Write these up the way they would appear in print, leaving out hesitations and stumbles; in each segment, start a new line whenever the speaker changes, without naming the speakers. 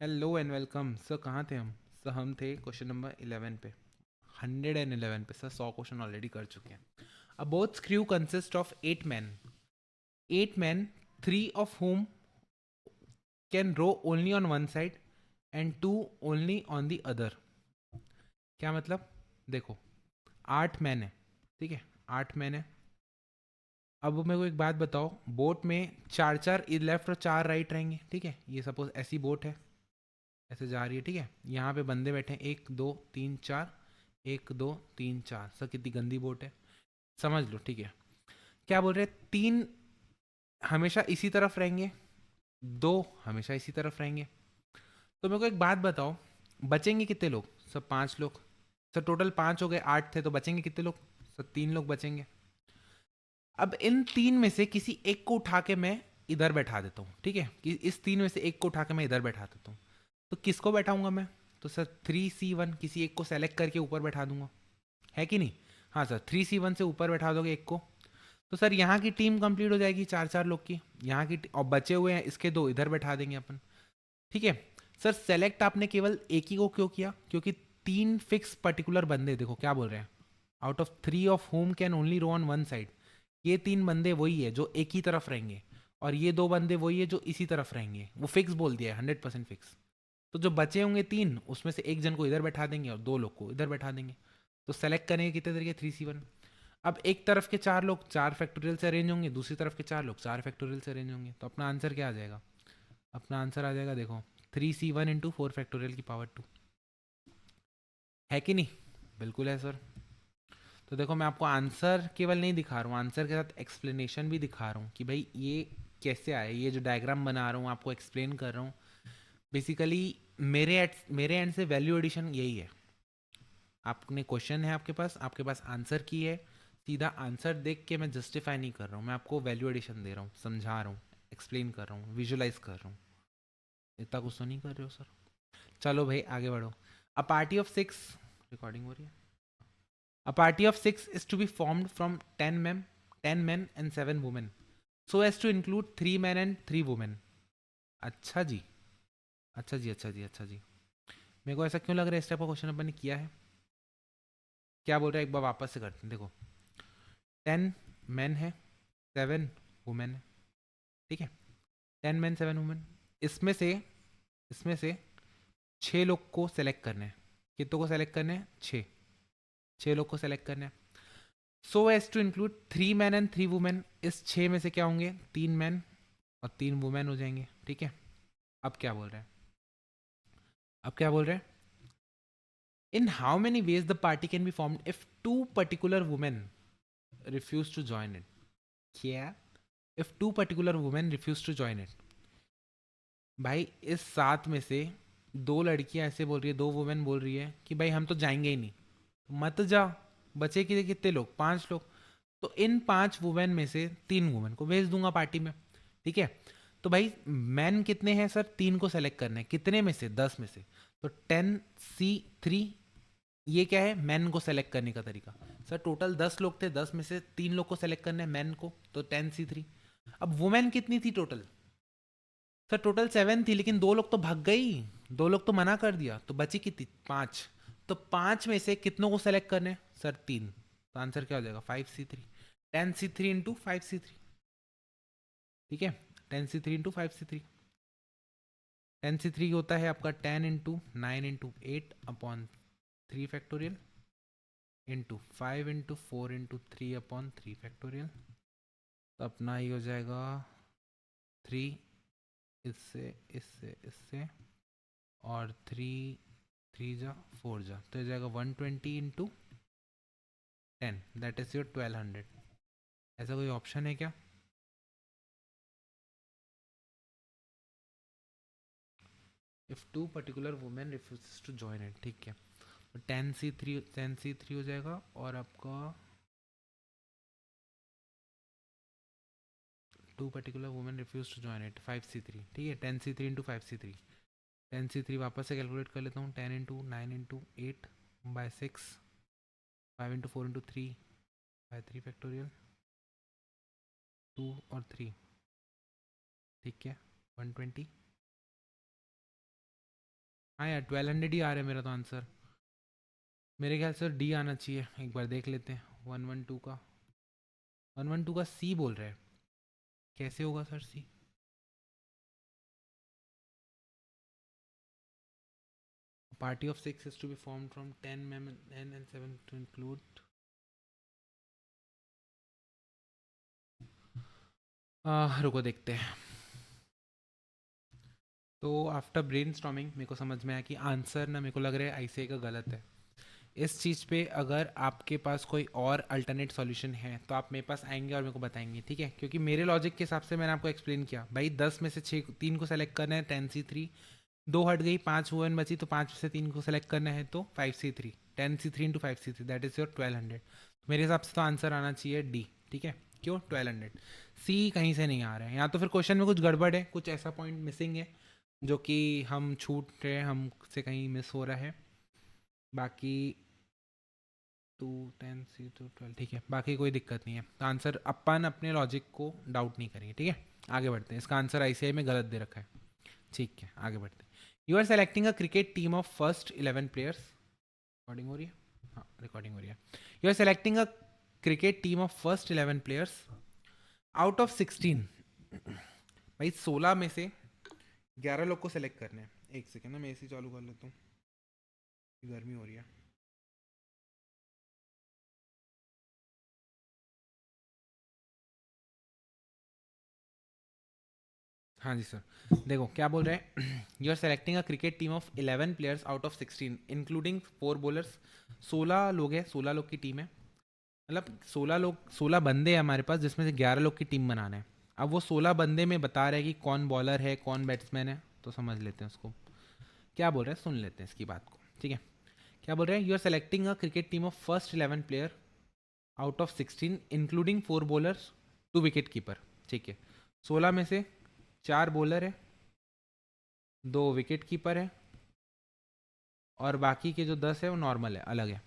Hello and welcome sir. कहाँ थे हम? सर हम थे क्वेश्चन नंबर 11 पे। 111 पे सर 100 क्वेश्चन ऑलरेडी कर चुके हैं। A boat's crew consist of 8 men। 8 men, 3 of whom can row only on one side and 2 only on the other. क्या मतलब? देखो, 8 मैन है, ठीक है, 8 मैन है। अब मेरे को एक बात बताओ, बोट में चार चार लेफ्ट और चार राइट रहेंगे, ठीक है। ये सपोज ऐसी बोट है, ऐसे जा रही है, ठीक है। यहाँ पे बंदे बैठे हैं, 1 2 3 4, 1 2 3 4। सर कितनी गंदी बोट है, समझ लो, ठीक है। क्या बोल रहे हैं? 3 हमेशा इसी तरफ रहेंगे, 2 हमेशा इसी तरफ रहेंगे। तो मेरे को एक बात बताओ, बचेंगे कितने लोग? सर 5 लोग। सर टोटल 5 हो गए, 8 थे, तो बचेंगे कितने लोग? सर 3 लोग बचेंगे। अब इन 3 में से किसी एक को उठा के मैं इधर बैठा देता हूँ, ठीक है। कि इस 3 में से एक को उठा के मैं इधर बैठा देता हूँ, तो किसको बैठाऊंगा मैं? तो सर 3C1 किसी एक को सेलेक्ट करके ऊपर बैठा दूंगा, है कि नहीं? हाँ सर, 3C1 से ऊपर बैठा दोगे एक को, तो सर यहाँ की टीम कंप्लीट हो जाएगी, चार चार लोग की यहाँ की और बचे हुए हैं इसके 2 इधर बैठा देंगे अपन, ठीक है। सर सेलेक्ट आपने केवल एक ही को क्यों किया? क्योंकि 3 फिक्स पर्टिकुलर बंदे, देखो क्या बोल रहे हैं, out of 3 of whom can only row on one side. ये 3 बंदे वही है जो एक ही तरफ रहेंगे, और ये 2 बंदे वही है जो इसी तरफ रहेंगे। वो फिक्स बोल दिया है, 100% फिक्स। तो जो बचे होंगे 3, उसमें से एक जन को इधर बैठा देंगे और 2 लोग को इधर बैठा देंगे। तो सेलेक्ट करेंगे कितने तरीके? 3C1। अब एक तरफ के 4 लोग 4 फैक्टोरियल से अरेंज होंगे, दूसरी तरफ के 4 लोग 4 फैक्टोरियल से अरेंज होंगे, तो अपना आंसर क्या आ जाएगा? अपना आंसर आ जाएगा, देखो, 3C1 × 4 फैक्टोरियल की पावर 2। है कि नहीं? बिल्कुल है सर। तो देखो, मैं आपको आंसर केवल नहीं दिखा रहा हूँ, आंसर के साथ एक्सप्लेनेशन भी दिखा रहा हूँ कि भाई ये कैसे आया। ये जो डायग्राम बना रहा हूँ आपको एक्सप्लेन कर रहा हूँ। बेसिकली मेरे एंड से वैल्यू एडिशन यही है। आपने क्वेश्चन है, आपके पास आंसर की है, सीधा आंसर देख के मैं जस्टिफाई नहीं कर रहा हूँ, मैं आपको वैल्यू एडिशन दे रहा हूँ, समझा रहा हूँ, एक्सप्लेन कर रहा हूँ, विजुलाइज कर रहा हूँ। इतना कुछ तो नहीं कर रहे हो सर? चलो भाई आगे बढ़ो। अ पार्टी ऑफ 6, रिकॉर्डिंग हो रही है। A party of 6 is to be formed from 10 men and 7 women, so as to include 3 men and 3 women। अच्छा जी, अच्छा जी, अच्छा जी, अच्छा जी। मेरे को ऐसा क्यों लग रहा है इस टाइप का क्वेश्चन अपन ने किया है? क्या बोल रहे हैं, एक बार वापस से करते हैं। देखो, 10 men है, 7 women है, ठीक है। 10 men 7 women। इसमें से इसमें से 6 लोग को सेलेक्ट करने हैं। कितनों को सेलेक्ट करने हैं? 6 लोग को सेलेक्ट करने हैं। So as to include 3 men and 3 women। इस 6 में से क्या होंगे? 3 men और 3 women हो जाएंगे, ठीक है। अब क्या बोल रहे हैं? अब क्या बोल रहे हैं? In how many ways the party can be formed if 2 particular women refuse to join it? क्या? If 2 particular women refuse to join it. भाई इस 7 में से 2 लड़कियां ऐसे बोल रही है, 2 वुमेन बोल रही है कि भाई हम तो जाएंगे ही नहीं, तो मत जा। बचे कितने लोग? 5 लोग। तो इन 5 वुमेन में से 3 वुमेन को भेज दूंगा पार्टी में, ठीक है। तो भाई मैन कितने हैं सर? 3 को सेलेक्ट करने हैं, कितने में से? 10 में से। तो 10C3, ये क्या है? मैन को सेलेक्ट करने का तरीका। सर टोटल 10 लोग थे, 10 में से 3 लोग को सेलेक्ट करना है मैन को, तो 10C3। अब वुमेन कितनी थी टोटल? सर टोटल 7 थी, लेकिन 2 लोग तो भाग गई, 2 लोग तो मना कर दिया, तो बची कितनी? 5। तो 5 में से कितनों को सेलेक्ट करने हैं? सर 3। तो आंसर क्या हो जाएगा? 5C3। 10C3 × 5C3, ठीक है। 10C3 × 5C3। 10C3 होता है आपका 10 × 9 × 8 अपॉन 3 इंटू 5 × 4 × 3 अपॉन 3 फैक्टोरियल। तो अपना ही हो जाएगा 3, इससे और 3 3 जा 4 जा, तो हो जाएगा 120 × 10, दैट इज योर 1200। ऐसा कोई ऑप्शन है क्या? If 2 particular women refuses to join it, ठीक है। तो 10C3 हो जाएगा, और आपका 2 particular women refuse to join it 5C3, ठीक है। 10C3 × 5C3। 10C3 वापस से कैलकुलेट कर लेता हूँ, 10 × 9 × 8/6, 5 × 4 × 3/3 फैक्टोरियल, 2 और 3, ठीक है, 120। हाँ यार 1200 ही आ रहा है मेरा तो आंसर। मेरे ख्याल से डी आना चाहिए, एक बार देख लेते हैं। 112 का 112 का सी बोल रहा है, कैसे होगा sir C? Party of 6 is to be formed from 10 men and 7 to include। रुको देखते हैं। तो आफ्टर ब्रेन स्टॉर्मिंग मेरे को समझ में आया कि आंसर ना, मेरे को लग रहा है आईसीआई का गलत है। इस चीज़ पे अगर आपके पास कोई और अल्टरनेट सॉल्यूशन है तो आप मेरे पास आएंगे और मेरे को बताएंगे, ठीक है? क्योंकि मेरे लॉजिक के हिसाब से मैंने आपको एक्सप्लेन किया भाई, 10 में से 6 3 को सेलेक्ट करना है, 10C3 दो हट गई, 5 वुमेन बची, तो 5 में से 3 को सेलेक्ट करना है तो 5C3, 10C3 into 5C3 that is your 1200। मेरे हिसाब से तो आंसर आना चाहिए डी, ठीक है? क्यों 1200? सी कहीं से नहीं आ रहा है, या तो फिर क्वेश्चन में कुछ गड़बड़ है, कुछ ऐसा पॉइंट मिसिंग है जो कि हम छूट रहे हैं, हमसे कहीं मिस हो रहा है। बाकी 2 10 C 2 12 ठीक है, बाकी कोई दिक्कत नहीं है। तो आंसर अपन अपने लॉजिक को डाउट नहीं करेंगे, ठीक है? आगे बढ़ते हैं। इसका आंसर आईसीआई में गलत दे रखा है, ठीक है? आगे बढ़ते हैं। You are selecting a cricket team of first 11 players. Recording हो रही है? हाँ रिकॉर्डिंग हो रही है। You are selecting a cricket team of first 11 players out of 16। भाई 16 में से 11 लोग को सेलेक्ट करने हैं। एक सेकेंड ना, मैं एसी चालू कर लेता हूँ, गर्मी हो रही है। हाँ जी सर। देखो क्या बोल रहे हैं, you are selecting a cricket team of 11 players out of 16 including 4 bowlers. 16 लोग हैं, 16 लोग की टीम है, मतलब 16 लोग, 16 बंदे हैं हमारे पास, जिसमें से 11 लोग की टीम बनाना है। अब वो 16 बंदे में बता रहे हैं कि कौन बॉलर है कौन बैट्समैन है, तो समझ लेते हैं उसको क्या बोल रहे हैं, सुन लेते हैं इसकी बात को, ठीक है? क्या बोल रहे हैं, you are selecting a cricket team of first 11 player out of 16 including 4 bowlers 2 wicket keeper, ठीक है? 16 में से 4 बॉलर है, 2 विकेट कीपर है, और बाकी के जो 10 है वो नॉर्मल है, अलग है।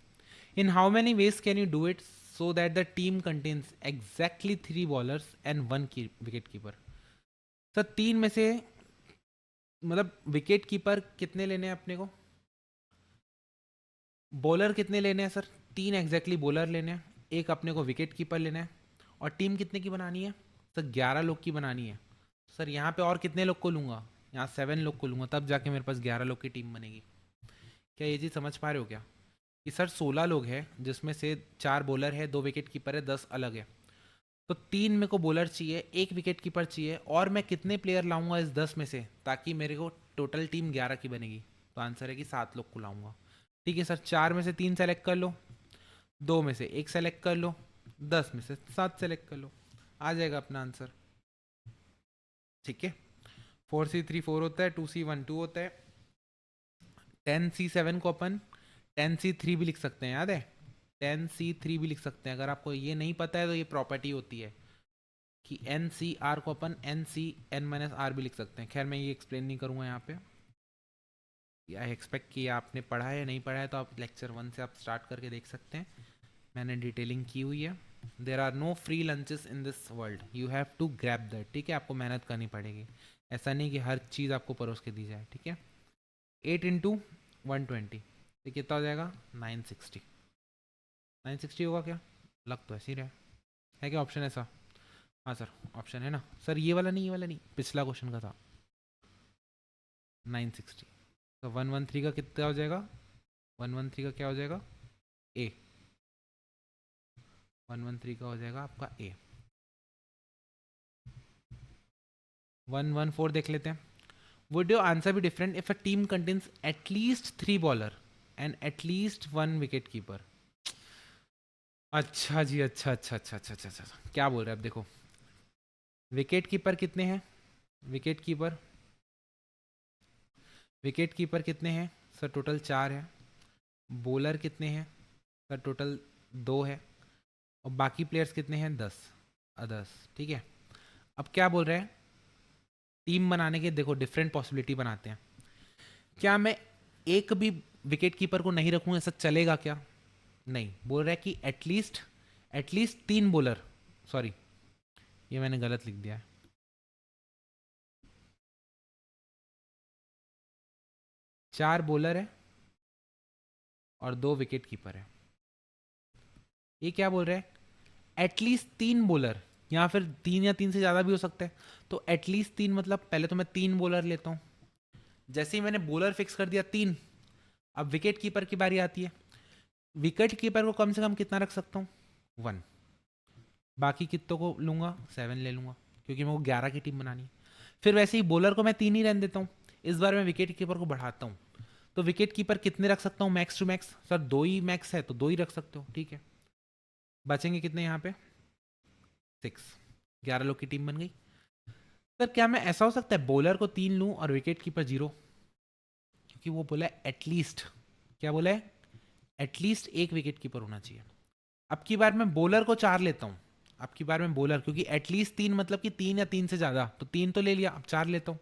In how many ways can you do it so that the team contains exactly 3 bowlers and 1 wicket keeper? Sir 3 में से, मतलब विकेट कीपर कितने लेने हैं अपने को, बॉलर कितने लेने हैं सर? 3 एग्जैक्टली बॉलर लेने हैं, एक अपने को विकेट कीपर लेना है, और टीम कितने की बनानी है सर? 11 लोग की बनानी है। सर यहाँ पे और कितने लोग को लूँगा? यहाँ 7 लोग को लूँगा, तब जाके मेरे पास 11 लोग की टीम बनेगी। क्या ये चीज़ समझ पा रहे हो क्या? कि सर 16 लोग हैं, जिसमें से 4 बॉलर है, 2 विकेट कीपर है, 10 अलग है। तो 3 मेरे को बॉलर चाहिए, एक विकेट कीपर चाहिए, और मैं कितने प्लेयर लाऊंगा इस 10 में से ताकि मेरे को टोटल टीम 11 की बनेगी? तो आंसर है कि 7 लोग को लाऊंगा। ठीक है सर, 4 में से 3 सेलेक्ट कर लो, 2 में से 1 सेलेक्ट कर लो, 10 में से 7 सेलेक्ट कर लो, आ जाएगा अपना आंसर। ठीक है, 4C3 4 होता है, 2C1 2 होता है, 10C7 को अपन 10C3 भी लिख सकते हैं, याद है? 10C3 भी लिख सकते हैं। अगर आपको ये नहीं पता है तो ये प्रॉपर्टी होती है कि एन सी आर को अपन N C N minus R भी लिख सकते हैं। खैर मैं ये एक्सप्लेन नहीं करूँगा यहाँ पे। आई एक्सपेक्ट कि आपने पढ़ा है, नहीं पढ़ा है तो आप लेक्चर 1 से आप स्टार्ट करके देख सकते हैं, मैंने डिटेलिंग की हुई है। There are no free lunches in this world, you have to grab that, ठीक है? आपको मेहनत करनी पड़ेगी, ऐसा नहीं कि हर चीज़ आपको परोस के दी जाए, ठीक है? 8 इंटू 120 तो कितना हो जाएगा? 960। 960 होगा क्या? लग तो ऐसे ही रहा है क्या ऑप्शन ऐसा? हाँ सर ऑप्शन है ना सर, ये वाला नहीं, ये वाला नहीं, पिछला क्वेश्चन का था 960। तो 113 का कितना हो जाएगा? 113 का क्या हो जाएगा? ए। 113 का हो जाएगा आपका ए। 114 देख लेते हैं। Would your answer be different if a team contains at least 3 bowler and at least 1 wicket keeper? अच्छा जी, अच्छा अच्छा अच्छा अच्छा अच्छा अच्छा, क्या बोल रहे हैं अब देखो, विकेट कीपर कितने हैं? विकेट कीपर, विकेट कीपर कितने हैं सर? टोटल 4 है। बॉलर कितने हैं सर? टोटल 2 है। और बाकी प्लेयर्स कितने हैं? 10 अदर्स, ठीक है? अब क्या बोल रहे हैं, टीम बनाने के देखो डिफरेंट पॉसिबिलिटी बनाते हैं। क्या मैं एक भी विकेट कीपर को नहीं रखूँ, ऐसा चलेगा क्या? नहीं, बोल रहा है कि एटलीस्ट, एटलीस्ट 3 बॉलर, सॉरी ये मैंने गलत लिख दिया है। 4 बॉलर है और 2 विकेट कीपर है। ये क्या बोल रहा है? एटलीस्ट 3 बॉलर, या फिर 3 या 3 से ज़्यादा भी हो सकता है। तो एटलीस्ट 3 मतलब पहले तो मैं 3 बॉलर लेता हूँ। जैसे ही मैंने बॉलर फिक्स कर दिया 3, अब विकेट कीपर की बारी आती है। विकेट कीपर को कम से कम कितना रख सकता हूँ? 1। बाकी कितनों को लूंगा? 7 ले लूंगा, क्योंकि मेरे को 11 की टीम बनानी है। फिर वैसे ही बॉलर को मैं 3 ही रहने देता हूँ। इस बार मैं विकेट कीपर को बढ़ाता हूँ। तो विकेट कीपर कितने रख सकता हूँ मैक्स टू मैक्स? सर 2 ही मैक्स है, तो 2 ही रख सकते हो, ठीक है। बचेंगे कितने यहाँ पे? 6। 11 लोग की टीम बन गई। सर क्या मैं ऐसा हो सकता है बॉलर को 3 लूं और विकेट कीपर 0? क्योंकि वो बोला है एटलीस्ट, क्या बोला है? एटलीस्ट एक विकेट कीपर होना चाहिए। अब की बार मैं बॉलर को 4 लेता हूँ। अब की बार मैं बॉलर, क्योंकि एटलीस्ट 3 मतलब कि 3 या 3 से ज़्यादा, तो 3 तो ले लिया, अब 4 लेता हूँ,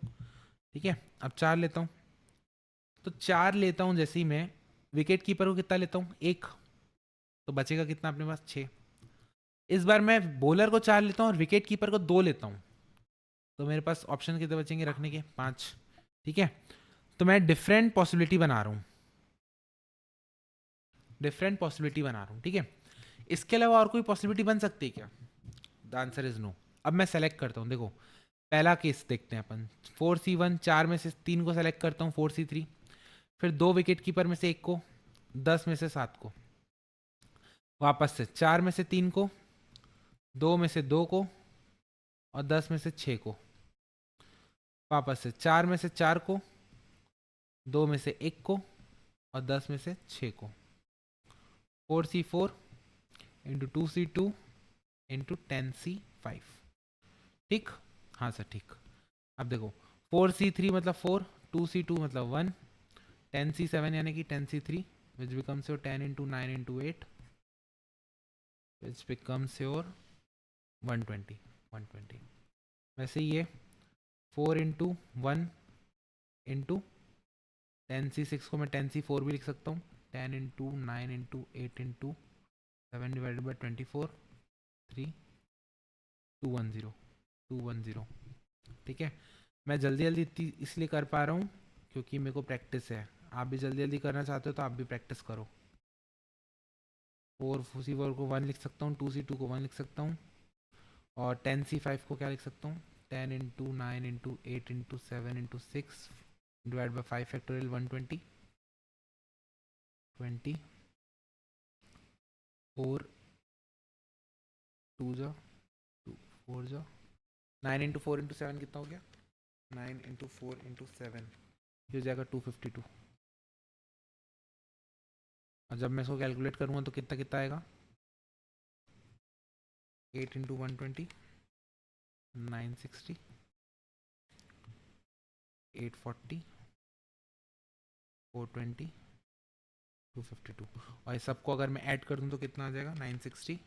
ठीक है। अब 4 लेता हूँ, तो 4 लेता हूँ। जैसे ही मैं विकेट कीपर को कितना लेता हूँ? 1। तो बचेगा कितना अपने पास? 6। इस बार मैं बॉलर को 4 लेता हूँ और विकेट कीपर को 2 लेता हूँ। तो मेरे पास ऑप्शन कितने बचेंगे रखने के? 5, ठीक है। तो मैं डिफरेंट पॉसिबिलिटी बना रहा हूँ, डिफरेंट पॉसिबिलिटी बना रहा हूँ, ठीक है। इसके अलावा और कोई पॉसिबिलिटी बन सकती है क्या? The answer is no. अब मैं सेलेक्ट करता हूँ, देखो पहला केस देखते हैं अपन। 4C1, 4 में से 3 को सेलेक्ट करता हूँ, 4C3। फिर 2 विकेट कीपर में से 1 को, 10 में से 7 को, वापस से 4 में से 3 को, 2 में से 2 को, और 10 में से 6 को, वापस से 4 में से 4 को, 2 में से 1 को, और 10 में से 6 को। 4C4 into 2C2 into 10C5, ठीक? हाँ सर ठीक। अब देखो 4C3 मतलब 4, 2C2 मतलब 1, 10C7 यानी कि 10C3, which becomes your 10 into 9 into 8, which becomes your 120, 120। वैसे ये 4 इंटू 1 इंटू 10C6 को मैं 10C4 भी लिख सकता हूँ, 10 into 9 into 8 into 7 divided by 24, 3, 210, 210, ठीक है। मैं जल्दी जल्दी इसलिए कर पा रहा हूँ क्योंकि मेरे को प्रैक्टिस है। आप भी जल्दी जल्दी करना चाहते हो तो आप भी प्रैक्टिस करो। 4C4 को 1 लिख सकता हूँ, 2C2 को 1 लिख सकता हूँ, और 10C5 को क्या लिख सकता हूँ? 10 into 9 into 8 into 7 into 6 divide by 5 factorial 120, 20, 4 2 जा 2 4 जा 9 इंटू 4 इंटू 7 कितना हो गया? 9 इंटू 4 इंटू 7, ये हो जाएगा 252। और जब मैं इसको कैलकुलेट करूँगा तो कितना कितना आएगा? 8 इंटू 120, 960, 840, 420, 252। और इस सबको अगर मैं ऐड कर दूँ तो कितना आ जाएगा? 960,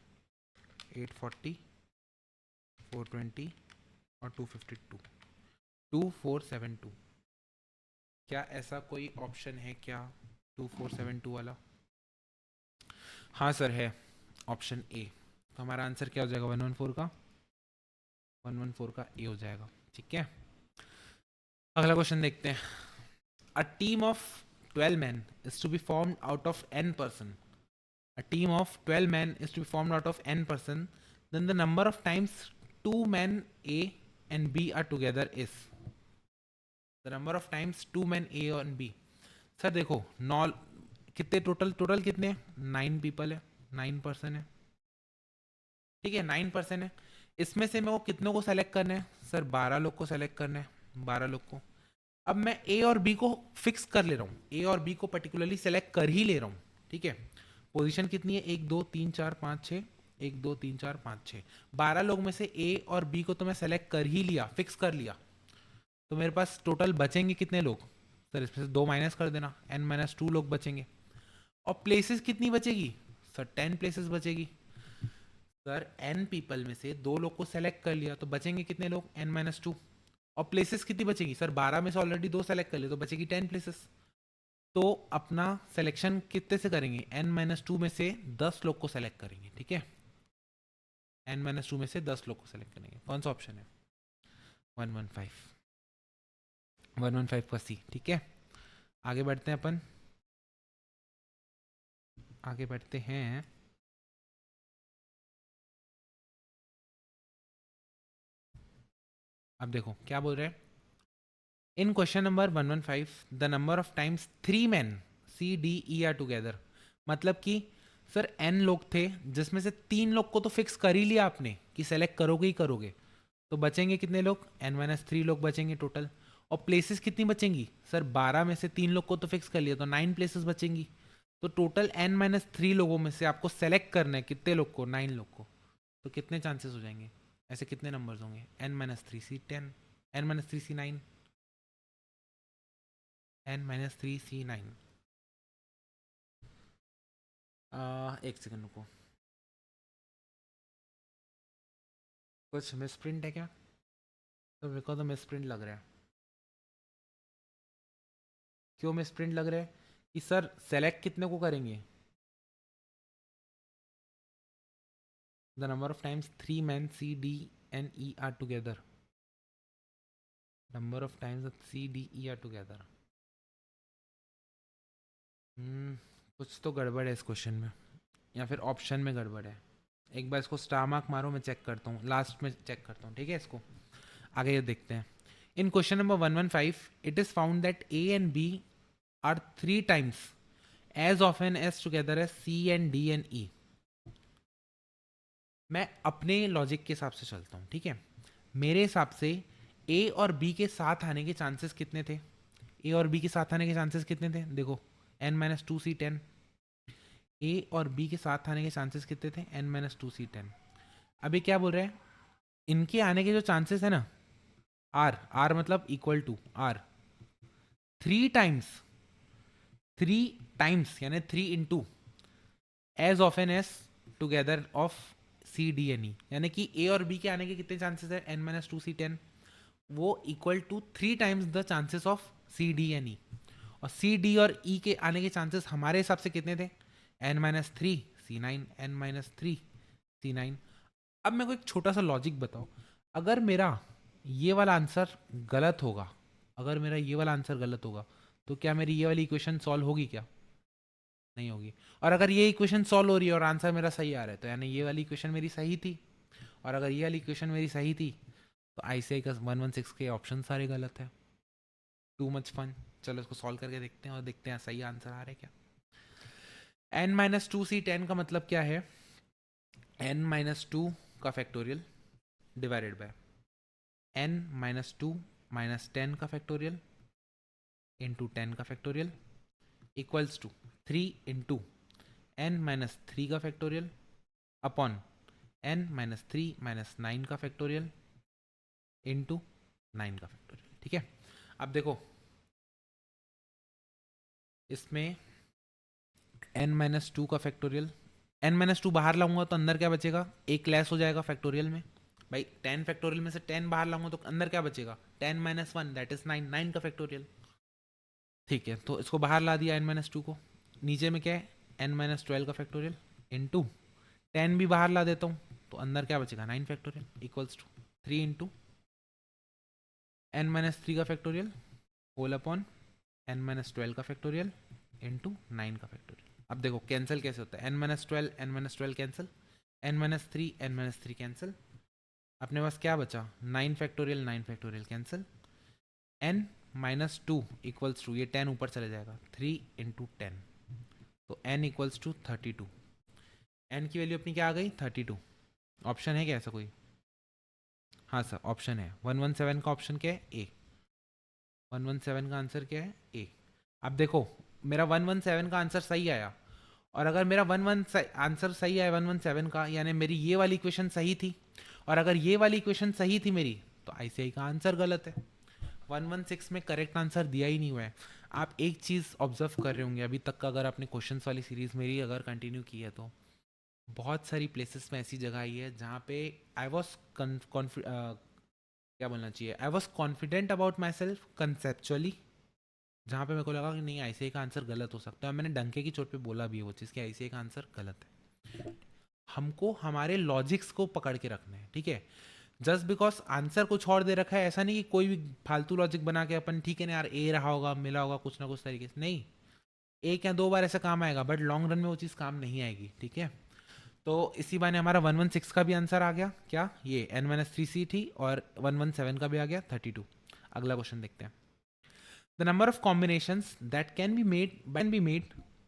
840, 420 और 252, 2472। क्या ऐसा कोई ऑप्शन है क्या 2472 वाला? हाँ सर है, ऑप्शन ए। तो हमारा आंसर क्या हो जाएगा? 114 का, 114 का ए हो जाएगा, ठीक है। अगला क्वेश्चन देखते हैं। A team of 12 men is to be formed out of n person. A team of 12 men is to be formed out of n person. Then the number of times 2 men A and B are together is? The number of times 2 men A and B. Sir देखो नौ कितने total कितने? 9 people है, 9 person है, ठीक है। 9 person है, इसमें से मेरे को कितनों को सेलेक्ट करना है? सर 12 लोग को सेलेक्ट करना है, 12 लोग को। अब मैं ए और बी को फिक्स कर ले रहा हूँ, ए और बी को पर्टिकुलरली सेलेक्ट कर ही ले रहा हूँ, ठीक है। पोजीशन कितनी है? 1 2 3 4 5 6, 1 2 3 4 5 6, 12 लोग में से ए और बी को तो मैं सेलेक्ट कर ही लिया, फिक्स कर लिया। तो मेरे पास टोटल बचेंगे कितने लोग? सर इसमें से 2 माइनस कर देना, n-2 लोग बचेंगे। और प्लेसेस कितनी बचेगी? सर 10 प्लेसेस बचेगी। सर n पीपल में से 2 लोग को सेलेक्ट कर लिया तो बचेंगे कितने लोग? n-2। और प्लेसेस कितनी बचेगी? सर 12 में से ऑलरेडी 2 सेलेक्ट कर लिए तो बचेगी 10 प्लेसेस। तो अपना सिलेक्शन कितने से करेंगे? n-2 में से 10 लोग को सेलेक्ट करेंगे, ठीक है। n-2 में से 10 लोग को सेलेक्ट करेंगे। कौन सा ऑप्शन है? 115, 115 का सी, ठीक है। आगे बढ़ते हैं अपन, आगे बढ़ते हैं। अब देखो क्या बोल रहे हैं। In question number 115 the number of times three man C D E are together, मतलब कि सर एन लोग थे जिसमें से तीन लोग को तो फिक्स कर ही लिया आपने कि सेलेक्ट करोगे ही करोगे, तो बचेंगे कितने लोग, एन माइनस थ्री लोग बचेंगे टोटल। और प्लेसेस कितनी बचेंगी सर, 12 में से तीन लोग को तो फिक्स कर लिया तो 9 प्लेसेस बचेंगी। तो टोटल एन माइनस थ्री लोगों में से आपको सेलेक्ट करना है कितने लोग को, 9 लोग को। तो कितने चांसेस हो जाएंगे, ऐसे कितने नंबर्स होंगे, N minus three C 10, N minus three C 9, N minus three C 9। एक सेकंड रुको, कुछ मिस प्रिंट है क्या, तो मेरे को तो मिस प्रिंट लग रहा है। क्यों मिस प्रिंट लग रहा है कि सर सेलेक्ट कितने को करेंगे, the number of times three man C D N E are together, number of times C D E are together. कुछ तो गड़बड़ है इस क्वेश्चन में, या फिर ऑप्शन में गड़बड़ है। एक बार इसको स्टार मार्क मारो, मैं चेक करता हूँ, लास्ट में चेक करता हूँ, ठीक है। इसको आगे ये देखते हैं। In question number 115 it is found that A and B are three times as often as together as C and D and E. मैं अपने लॉजिक के हिसाब से चलता हूँ, ठीक है। मेरे हिसाब से ए और बी के साथ आने के चांसेस कितने थे, ए और बी के साथ आने के चांसेस कितने थे, देखो एन माइनस टू सी 10, ए और बी के साथ आने के चांसेस कितने थे, एन माइनस टू सी 10। अभी क्या बोल रहे हैं, इनके आने के जो चांसेस है ना, आर आर मतलब equal to R, three times, three times यानी three into as often as together of C D N E, यानी कि ए और बी के आने के कितने चांसेस है, एन माइनस टू सी 10, वो equal to three times the chances of C D N E. और सी डी और ई के आने के चांसेस हमारे हिसाब से कितने थे, N minus three C 9, N minus three C 9। अब मेरे को एक छोटा सा लॉजिक बताओ, अगर मेरा ये वाला आंसर गलत होगा, अगर मेरा ये वाला आंसर गलत होगा, तो क्या मेरी ये वाली इक्वेशन सॉल्व होगी क्या, नहीं होगी। और अगर ये इक्वेशन सॉल्व हो रही है और आंसर मेरा सही आ रहा है, तो यानी ये वाली इक्वेशन मेरी सही थी। और अगर ये वाली इक्वेशन मेरी सही थी, तो ICI का 116 के ऑप्शन सारे गलत है। Too much fun. चलो इसको सॉल्व करके देखते हैं और देखते हैं सही आंसर आ रहा है क्या। एन माइनस टू सी 10 का मतलब क्या है, एन माइनस टू का factorial divided by N minus two minus 10 का फैक्टोरियल इंटू 10 का factorial equals to three into N minus three का factorial upon N minus three minus 9 का फैक्टोरियल इंटू 9 का फैक्टोरियल, ठीक है। अब देखो इसमें एन माइनस टू का फैक्टोरियल, एन माइनस टू बाहर लाऊंगा तो अंदर क्या बचेगा, एक लेस हो जाएगा फैक्टोरियल में। भाई 10 फैक्टोरियल में से 10 बाहर लाऊंगा तो अंदर क्या बचेगा, 10 माइनस वन दैट इज 9, 9 का फैक्टोरियल, ठीक है। तो इसको बाहर ला दिया एन माइनस टू को, नीचे में क्या है, एन माइनस 12 का फैक्टोरियल इंटू 10 भी बाहर ला देता हूँ, तो अंदर क्या बचेगा, 9 factorial equals to three into N minus three का factorial whole upon N minus 12 का फैक्टोरियल इंटू 9 का फैक्टोरियल। अब देखो कैंसिल कैसे होता है, N minus twelve cancel, N minus three cancel, अपने पास क्या बचा, 9 factorial cancel, N minus two equals two, ये 10 ऊपर चले जाएगा, थ्री इंटू 10, तो एन इक्वल्स टू 32। एन की वैल्यू अपनी क्या आ गई, 32। ऑप्शन है क्या ऐसा कोई, हाँ सर ऑप्शन है, 117 का ऑप्शन क्या है, ए। 117 का आंसर क्या है, ए। अब देखो मेरा 117 का आंसर सही आया, और अगर मेरा आंसर सही आया 117 का, यानी मेरी ये वाली इक्वेशन सही थी, और अगर ये वाली इक्वेशन सही थी मेरी, तो ICI का आंसर गलत है। 116 में करेक्ट आंसर दिया ही नहीं हुआ है। आप एक चीज़ ऑब्जर्व कर रहे होंगे अभी तक का, अगर आपने क्वेश्चंस वाली सीरीज मेरी अगर कंटिन्यू की है, तो बहुत सारी प्लेसेस में ऐसी जगह आई है जहाँ पे आई वॉज क्या बोलना चाहिए, I was confident about my self conceptually, जहाँ पे मेरे को लगा कि नहीं ICI का आंसर गलत हो सकता है, मैंने डंके की चोट पे बोला भी है वो चीज़ कि ICI का आंसर गलत है। हमको हमारे लॉजिक्स को पकड़ के रखना है, ठीक है। जस्ट बिकॉज आंसर कुछ और दे रखा है, ऐसा नहीं कि कोई भी फालतू लॉजिक बना के अपन ठीक है ना यार ए रहा होगा मिला होगा कुछ ना कुछ तरीके से, नहीं, एक या दो बार ऐसा काम आएगा बट लॉन्ग रन में वो चीज़ काम नहीं आएगी, ठीक है। तो इसी बहाने हमारा 116 का भी आंसर आ गया, क्या ये n-3c थी, और 117 का भी आ गया 32। अगला क्वेश्चन देखते हैं। The number of combinations that can be made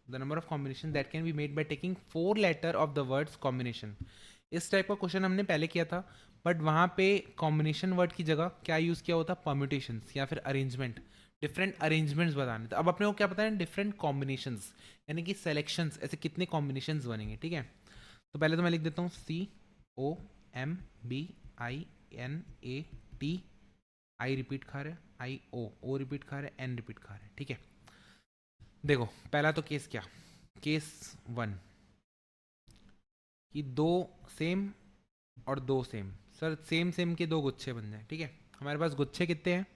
the number of combination that can be made by taking 4 letter of the words combination. इस टाइप का क्वेश्चन हमने पहले किया था, बट वहाँ पे कॉम्बिनेशन वर्ड की जगह क्या यूज़ किया होता, परम्यूटेशंस या फिर अरेंजमेंट, डिफरेंट अरेंजमेंट्स बताने। तो अब अपने को क्या पता है, डिफरेंट कॉम्बिनेशंस यानी कि सेलेक्शंस, ऐसे कितने कॉम्बिनेशंस बनेंगे, ठीक है। तो पहले तो मैं लिख देता हूँ COMBINAT, आई रिपीट खा रहे हैं, ओ रिपीट खा रहे हैं, एन रिपीट खा रहे हैं, ठीक है। देखो पहला तो केस क्या, केस 1 कि दो सेम और दो सेम, सर सेम सेम के दो गुच्छे बन जाए, ठीक है। हमारे पास गुच्छे कितने हैं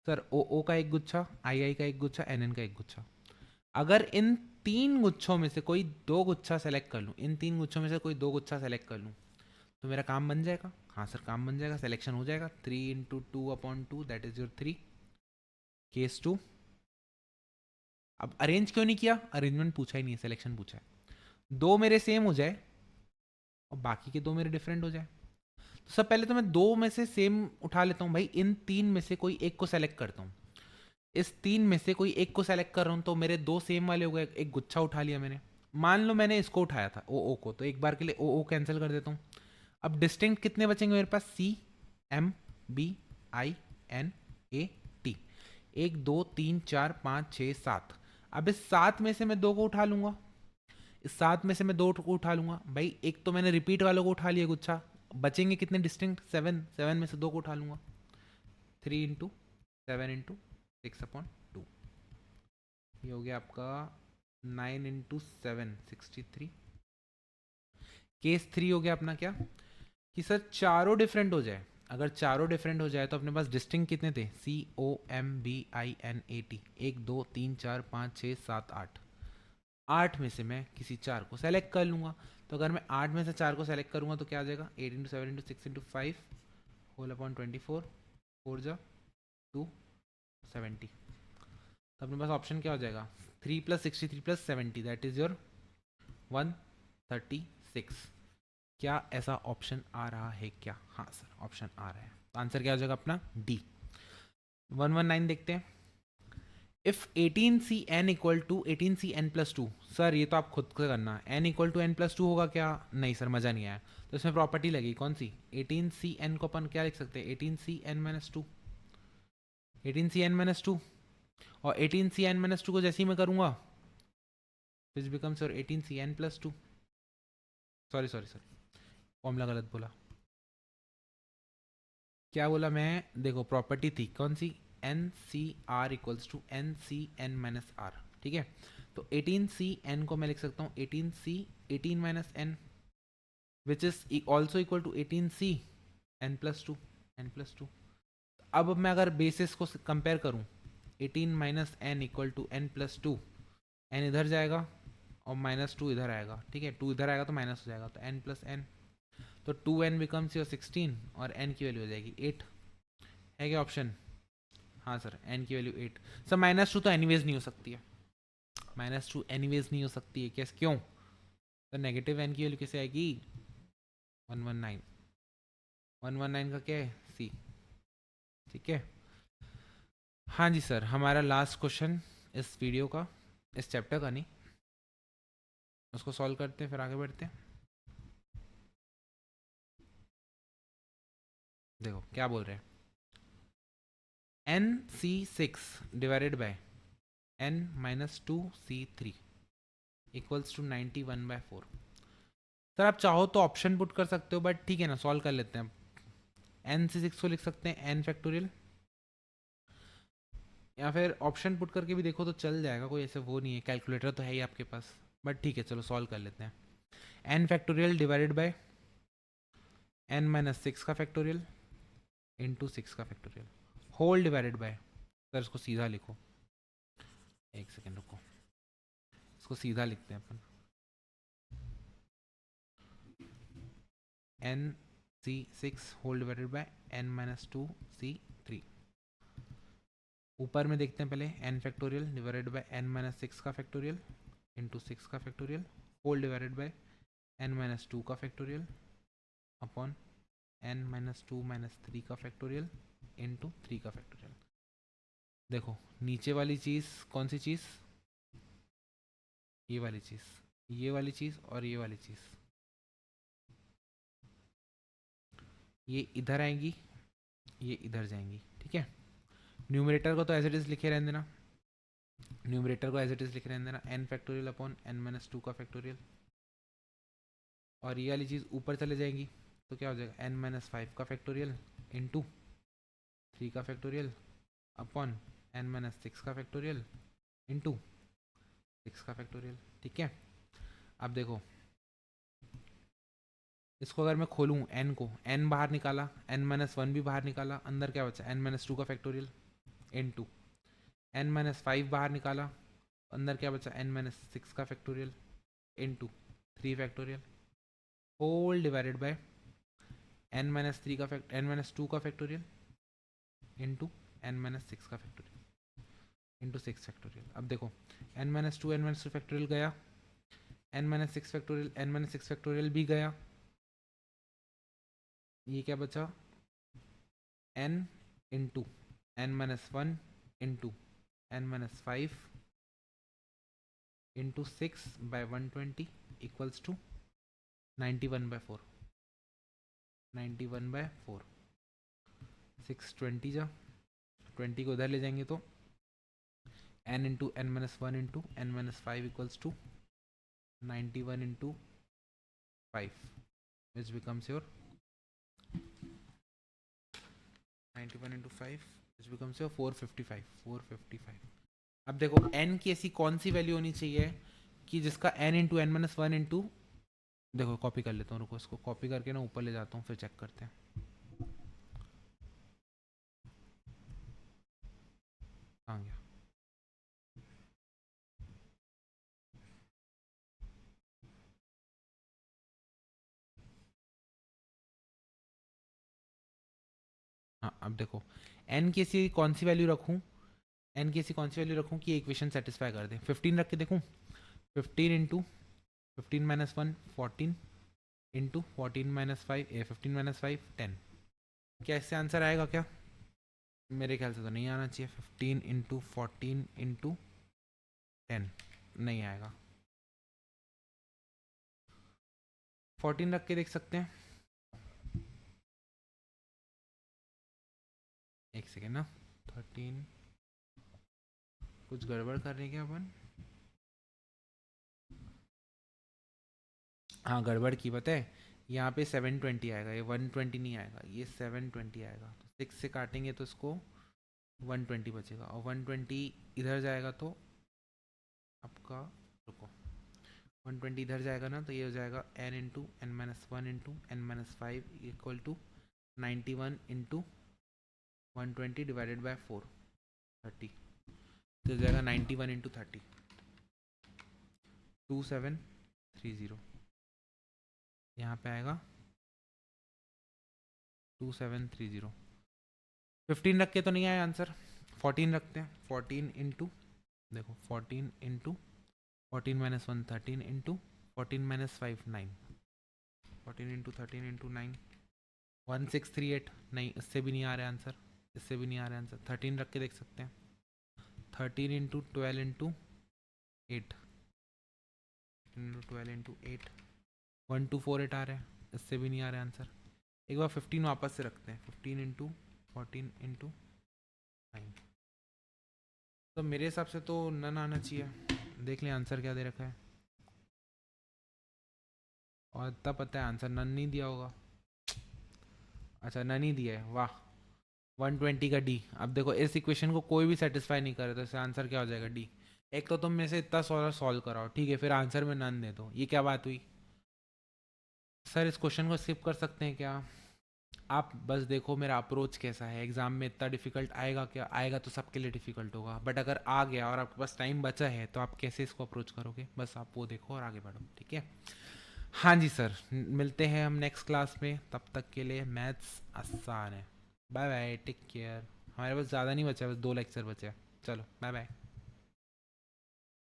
सर, ओ का एक गुच्छा, आई का एक गुच्छा, एन का एक गुच्छा। अगर इन तीन गुच्छों में से कोई दो गुच्छा सेलेक्ट कर लूँ, इन तीन गुच्छों में से कोई दो गुच्छा सेलेक्ट कर लूँ, तो मेरा काम बन जाएगा। हाँ सर काम बन जाएगा, सिलेक्शन हो जाएगा। 3 × 2/2 दैट इज योर 3। केस 2, अब अरेंज क्यों नहीं किया, अरेंजमेंट पूछा ही नहीं है, सिलेक्शन पूछा है। दो मेरे सेम हो जाए और बाकी के दो मेरे डिफरेंट हो जाए। तो सब पहले तो मैं दो में से सेम उठा लेता हूँ भाई, इन तीन में से कोई एक को सेलेक्ट करता हूँ। इस तीन में से कोई एक को सेलेक्ट कर रहा हूँ तो मेरे दो सेम वाले हो गए, एक गुच्छा उठा लिया मैंने। मान लो मैंने इसको उठाया था ओ को, तो एक बार के लिए ओ कैंसिल कर देता हूँ। अब डिस्टिंक्ट कितने बचेंगे मेरे पास, CMBINAT, 1 2 3 4 5 6 7। अब इस 7 में से मैं दो को उठा लूंगा, इस 7 में से मैं दो को उठा लूंगा भाई। एक तो मैंने रिपीट वालों को उठा लिया गुच्छा, बचेंगे कितने डिस्टिंक्ट, 7 में से दो को उठा लूंगा। 3 × 7 × 6/2, ये हो गया आपका 9 × 7 63। केस 3 हो गया अपना क्या, कि सर चारों डिफरेंट हो जाए। अगर चारों डिफरेंट हो जाए तो अपने पास डिस्टिंक्ट कितने थे, COMBINAT, 1 2 3 4 5 6 7 8। 8 में से मैं किसी चार को सेलेक्ट कर लूंगा। तो अगर मैं 8 में से चार को सेलेक्ट करूंगा तो क्या आ जाएगा, 8 × 7 × 6 × 5 होल अपॉन 24, 4 जा 2 70। तो अपने पास ऑप्शन क्या हो जाएगा, 3 + 63 + 70 दैट इज योर 136। क्या ऐसा ऑप्शन आ रहा है क्या, हाँ सर ऑप्शन आ रहा है। तो आंसर क्या हो जाएगा अपना डी। 119 देखते हैं। इफ 18CN = 18CN+2, सर ये तो आप खुद से करना, n = n+2 होगा क्या, नहीं सर मज़ा नहीं आया। तो इसमें प्रॉपर्टी लगी कौन सी, 18CN को अपन क्या लिख सकते हैं, 18CN-2, 18CN-2, और 18CN-2 को जैसे ही मैं करूँगा which becomes your 18CN+2। Sorry formula गलत बोला, क्या बोला मैं, देखो प्रॉपर्टी थी कौन सी, NCR = NCN-R, ठीक है। तो 18CN को मैं लिख सकता हूँ 18C 18 - n, which is also equal to 18CN+2 n+2। अब मैं अगर बेसिस को कंपेयर करूँ, 18 - n = n+2, n इधर जाएगा और -2 इधर आएगा, ठीक है, 2 इधर आएगा तो माइनस हो जाएगा, तो n + n, तो 2n बिकम्स योर 16 और n की वैल्यू हो जाएगी 8। है क्या ऑप्शन, हाँ सर n की वैल्यू 8। सर -2 तो एनीवेज नहीं हो सकती है, -2 एनीवेज नहीं हो सकती है, कैसे क्यों, तो नेगेटिव n की वैल्यू कैसे आएगी, 119, 119 का क्या है C, ठीक है। हाँ जी सर, हमारा लास्ट क्वेश्चन इस वीडियो का, इस चैप्टर का नहीं, उसको सॉल्व करते हैं फिर आगे बढ़ते हैं। देखो क्या बोल रहे हैं, NC6 divided by n-2C3 equals to 91/4। Sir आप चाहो तो ऑप्शन पुट कर सकते हो, बट ठीक है ना, सॉल्व कर लेते हैं। NC6 को लिख सकते हैं n⁻, या फिर ऑप्शन पुट करके भी देखो तो चल जाएगा, कोई ऐसे वो नहीं है, कैलकुलेटर तो है ही आपके पास, बट ठीक है चलो सॉल्व कर लेते हैं। n⁻ डिवाइडेड बाय n-6 का फैक्टोरियल इंटू 6 का factorial whole divided by, sir इसको सीधा लिखो, एक सेकेंड रुको, इसको सीधा लिखते हैं अपन, C6 whole divided by n minus 2 C3। ऊपर में देखते हैं पहले n factorial divided by n minus 6 का फैक्टोरियल इंटू 6 का factorial whole divided by n minus 2 का factorial upon n minus 2 minus 3 का फैक्टोरियल इंटू 3 का फैक्टोरियल। देखो नीचे वाली चीज़ कौन सी चीज़, ये वाली चीज़, ये वाली चीज़ और ये वाली चीज़, ये इधर आएंगी, ये इधर जाएंगी, ठीक है। न्यूमरेटर को तो एज इट इज़ लिखे रहने देना, न्यूमरेटर को एज इट इज़ लिखे रहने देना n factorial upon n minus 2 का फैक्टोरियल, और ये वाली चीज़ ऊपर चले जाएंगी तो क्या हो जाएगा n माइनस 5 का फैक्टोरियल इंटू 3 का फैक्टोरियल अपॉन n माइनस 6 का फैक्टोरियल इंटू 6 का फैक्टोरियल, ठीक है। अब देखो इसको अगर मैं खोलूँ n को, n बाहर निकाला, n माइनस 1 भी बाहर निकाला, अंदर क्या बचा n माइनस 2 का फैक्टोरियल इंटू n माइनस 5 बाहर निकाला, अंदर क्या बचा n माइनस 6 का factorial into 3 factorial whole divided by n minus 3 का n माइनस 2 का फैक्टोरियल इंटू n माइनस 6 का फैक्टोरियल इंटू 6 फैक्टोरियल। अब देखो n minus 2 n minus 2 factorial गया, n minus 6 factorial n minus 6 factorial भी गया, ये क्या बचा n into n minus 1 into n minus 5 into 6 by 120 equals to 91/4, 91/4, 620 जा 20 को उधर ले जाएंगे तो n into n minus 1 into n minus 5 equals to 91 into 5 which becomes your 91 into 5 which becomes your 455। अब देखो n की ऐसी कौन सी वैल्यू होनी चाहिए कि जिसका n into n minus 1 into, देखो कॉपी कर लेता हूँ, रुको इसको कॉपी करके ना ऊपर ले जाता हूँ फिर चेक करते हैं। कहाँ गया, हाँ अब देखो n की ऐसी कौन सी वैल्यू रखूँ, n की ऐसी कौन सी वैल्यू रखूँ कि इक्वेशन सेटिस्फाई कर दे। 15 रख के देखूँ, 15 into 15 minus 1 14 into 14 minus 5 15 minus 5 10, क्या इससे आंसर आएगा क्या? मेरे ख्याल से तो नहीं आना चाहिए। 15 इंटू 14 इंटू 10 नहीं आएगा। 14 रख के देख सकते हैं, एक सेकेंड ना, 13 कुछ गड़बड़ कर रहे हैं क्या अपन? हाँ गड़बड़ की पता है, यहाँ पे 720 आएगा, ये 120 नहीं आएगा, ये 720 आएगा। तो 6 से काटेंगे तो इसको 120 बचेगा, और 120 इधर जाएगा तो आपका, रुको 120 इधर जाएगा ना तो ये हो जाएगा n into n minus 1 into n minus 5 equal to 91 into 120 divided by 4 30, तो हो जाएगा 91 इंटू 30 2730, यहाँ पे आएगा 2730। 15 रख के तो नहीं आया आंसर, 14 रखते हैं, 14 इंटू, देखो 14 into 14 minus 1 13 into 14 minus 5 9, 14 into 13 into 9 1638, नहीं इससे भी नहीं आ रहा है आंसर, इससे भी नहीं आ रहा है आंसर। 13 रख के देख सकते हैं, 13 इंटू 12 इंटू 8 इंटू 12 इंटू 8 1248 आ रहा है, इससे भी नहीं आ रहा है आंसर। एक बार 15 वापस से रखते हैं, 15 इंटू 14 इंटू 9, तो मेरे हिसाब से तो नन आना चाहिए। देख लें आंसर क्या दे रखा है, और तब पता है आंसर नन नहीं दिया होगा। अच्छा नन ही दिया है, वाह। 120 का डी। अब देखो इस इक्वेशन को कोई भी सेटिस्फाई नहीं करे तो इसका आंसर क्या हो जाएगा, डी। एक तो तुम में से इतना सॉल्व कराओ, ठीक है, फिर आंसर में नन दे दो, ये क्या बात हुई? सर इस क्वेश्चन को स्किप कर सकते हैं क्या? आप बस देखो मेरा अप्रोच कैसा है, एग्जाम में इतना डिफिकल्ट आएगा क्या? आएगा तो सबके लिए डिफिकल्ट होगा, बट अगर आ गया और आपके पास टाइम बचा है तो आप कैसे इसको अप्रोच करोगे, बस आप वो देखो और आगे बढ़ो, ठीक है। हाँ जी सर, मिलते हैं हम नेक्स्ट क्लास में, तब तक के लिए मैथ्स आसान है। Bye bye, take care. हमारे पास ज़्यादा नहीं बचा, बस 2 लेक्चर बचे हैं। चलो बाय बाय।